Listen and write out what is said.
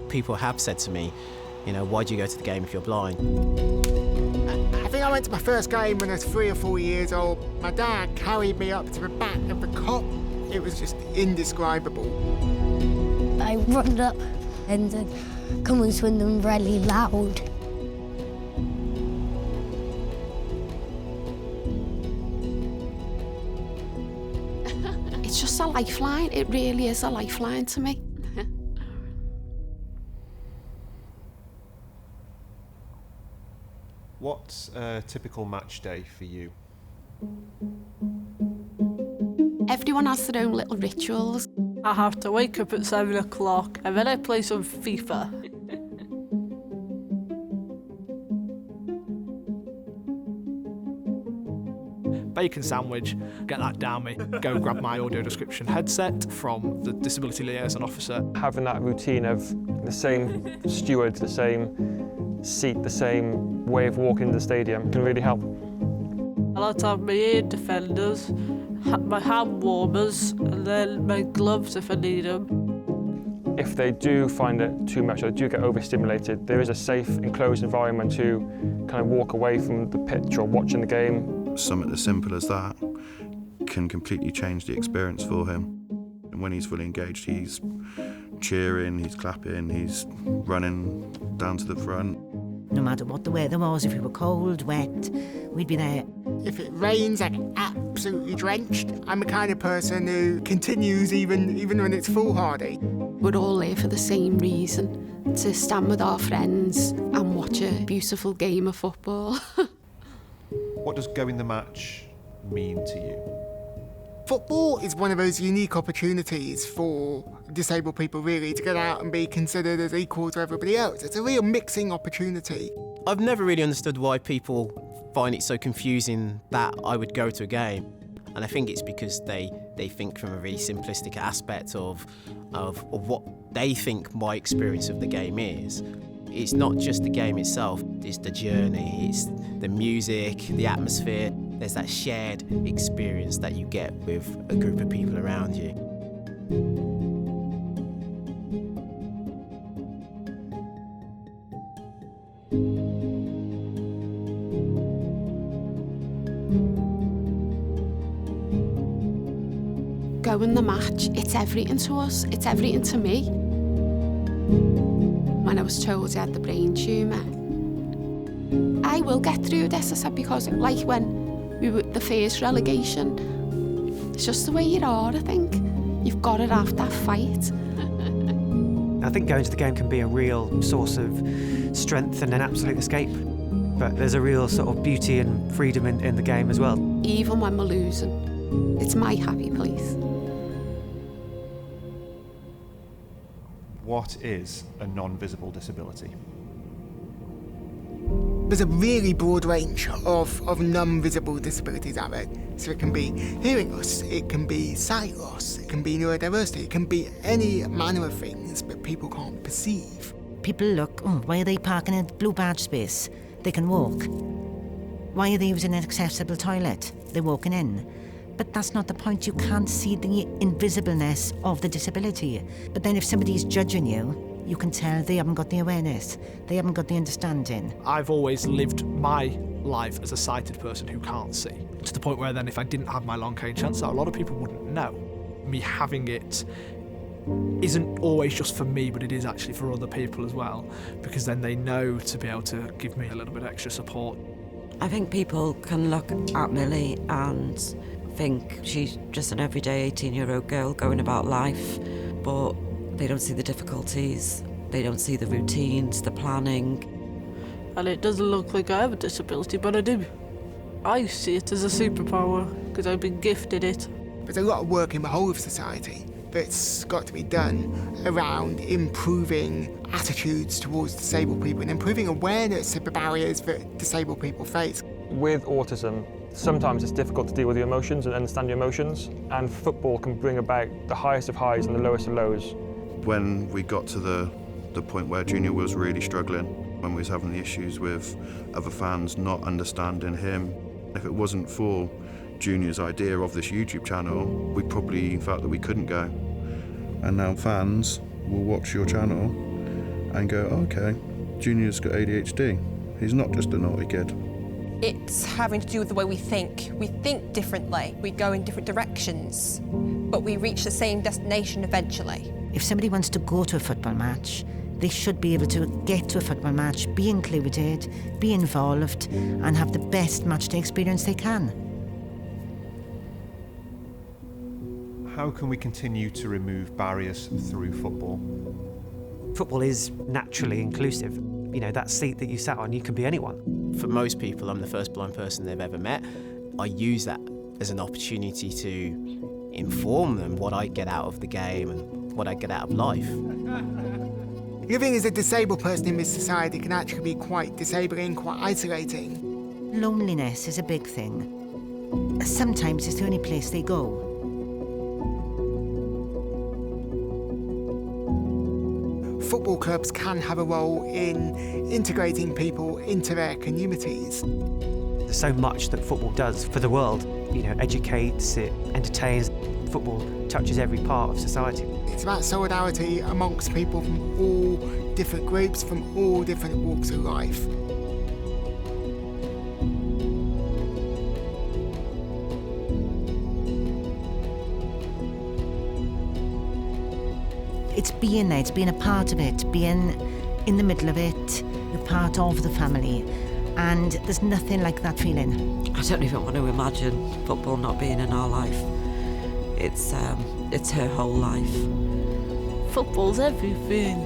People have said to me, you know, why do you go to the game if you're blind? I think I went to my first game when I was 3 or 4 years old. My dad carried me up to the back of the cop. It was just indescribable. I run up and then come and swing them really loud. It's just a lifeline. It really is a lifeline to me. What's a typical match day for you? Everyone has their own little rituals. I have to wake up at 7 o'clock and then I play some FIFA. Bacon sandwich, get that down me, go grab my audio description headset from the disability liaison officer. Having that routine of the same steward, the same seat, the same way of walking in the stadium can really help. I like to have my ear defenders, my hand warmers, and then my gloves if I need them. If they do find it too much or do get overstimulated, there is a safe, enclosed environment to kind of walk away from the pitch or watching the game. Something as simple as that can completely change the experience for him. And when he's fully engaged, he's cheering, he's clapping, he's running down to the front. No matter what the weather was, if we were cold, wet, we'd be there. If it rains, I get absolutely drenched. I'm the kind of person who continues even when it's foolhardy. We're all there for the same reason, to stand with our friends and watch a beautiful game of football. What does going the match mean to you? Football is one of those unique opportunities for disabled people, really, to get out and be considered as equal to everybody else. It's a real mixing opportunity. I've never really understood why people find it so confusing that I would go to a game. And I think it's because they think from a really simplistic aspect of what they think my experience of the game is. It's not just the game itself, it's the journey, it's the music, the atmosphere. There's that shared experience that you get with a group of people around you. Going the match, it's everything to us, it's everything to me. When I was told I had the brain tumour, I will get through this, I said, because like when we were the first relegation, it's just the way you are, I think. You've got to have that fight. I think going to the game can be a real source of strength and an absolute escape. But there's a real sort of beauty and freedom in the game as well. Even when we're losing, it's my happy place. What is a non-visible disability? There's a really broad range of non-visible disabilities out there. So it can be hearing loss, it can be sight loss, it can be neurodiversity, it can be any manner of things that people can't perceive. People look, oh, why are they parking in a blue badge space? They can walk. Why are they using an accessible toilet? They're walking in. But that's not the point. You can't see the invisibleness of the disability. But then if somebody's judging you, you can tell they haven't got the awareness. They haven't got the understanding. I've always lived my life as a sighted person who can't see, to the point where then if I didn't have my long cane chance, a lot of people wouldn't know. Me having it isn't always just for me, but it is actually for other people as well, because then they know to be able to give me a little bit extra support. I think people can look at Millie and think she's just an everyday 18-year-old girl going about life, but they don't see the difficulties, they don't see the routines, the planning. And it doesn't look like I have a disability, but I do. I see it as a superpower because I've been gifted it. There's a lot of work in the whole of society that's got to be done around improving attitudes towards disabled people and improving awareness of the barriers that disabled people face. With autism, sometimes it's difficult to deal with your emotions and understand your emotions, and football can bring about the highest of highs and the lowest of lows. When we got to the point where Junior was really struggling, when we was having the issues with other fans not understanding him, If it wasn't for Junior's idea of this YouTube channel, we probably felt that we couldn't go. And now fans will watch your channel and go, oh, okay, Junior's got ADHD. He's not just a naughty kid. It's having to do with the way we think. We think differently, we go in different directions, but we reach the same destination eventually. If somebody wants to go to a football match, they should be able to get to a football match, be included, be involved, and have the best match day experience they can. How can we continue to remove barriers through football? Football is naturally inclusive. You know, that seat that you sat on, you can be anyone. For most people, I'm the first blind person they've ever met. I use that as an opportunity to inform them what I get out of the game and what I get out of life. Living as a disabled person in this society can actually be quite disabling, quite isolating. Loneliness is a big thing. Sometimes it's the only place they go. Football clubs can have a role in integrating people into their communities. There's so much that football does for the world. You know, educates, it entertains. Football touches every part of society. It's about solidarity amongst people from all different groups, from all different walks of life. It's being there, it's being a part of it, being in the middle of it, you're part of the family, and there's nothing like that feeling. I don't even want to imagine football not being in our life. It's her whole life. Football's everything.